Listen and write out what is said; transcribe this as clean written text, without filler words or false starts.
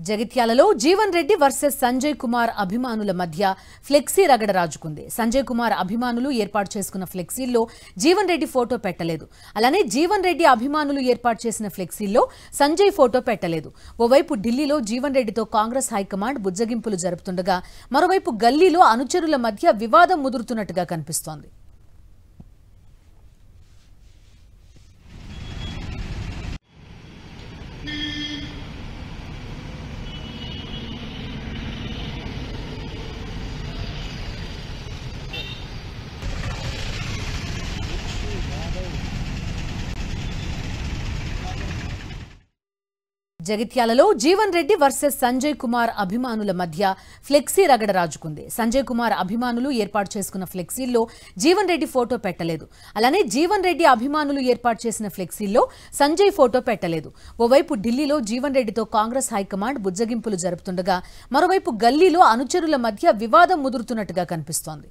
జగిత్యాలలో జీవన్ రెడ్డి వర్సెస్ సంజయ్ కుమార్ అభిమానుల మధ్య ఫ్లెక్సీ రగడ రాజుకుంది. సంజయ్ కుమార్ అభిమానులు ఏర్పాటు చేసుకున్న ఫ్లెక్సీల్లో జీవన్ రెడ్డి ఫోటో పెట్టలేదు. అలానే జీవన్ రెడ్డి అభిమానులు ఏర్పాటు చేసిన ఫ్లెక్సీల్లో సంజయ్ ఫోటో పెట్టలేదు. ఓవైపు ఢిల్లీలో జీవన్ రెడ్డితో కాంగ్రెస్ హైకమాండ్ బుజ్జగింపులు జరుపుతుండగా మరోవైపు గల్లీలో అనుచరుల మధ్య వివాదం ముదురుతున్నట్టుగా కనిపిస్తోంది. జగిత్యాలలో జీవన్ రెడ్డి వర్సెస్ సంజయ్ కుమార్ అభిమానుల మధ్య ఫ్లెక్సీ రగడ రాజుకుంది. సంజయ్ కుమార్ అభిమానులు ఏర్పాటు చేసుకున్న ఫ్లెక్సీల్లో జీవన్ రెడ్డి ఫోటో పెట్టలేదు. అలానే జీవన్ రెడ్డి అభిమానులు ఏర్పాటు చేసిన ఫ్లెక్సీల్లో సంజయ్ ఫోటో పెట్టలేదు. ఓవైపు ఢిల్లీలో జీవన్ రెడ్డితో కాంగ్రెస్ హైకమాండ్ బుజ్జగింపులు జరుపుతుండగా మరోవైపు గల్లీలో అనుచరుల మధ్య వివాదం ముదురుతున్నట్టుగా కనిపిస్తోంది.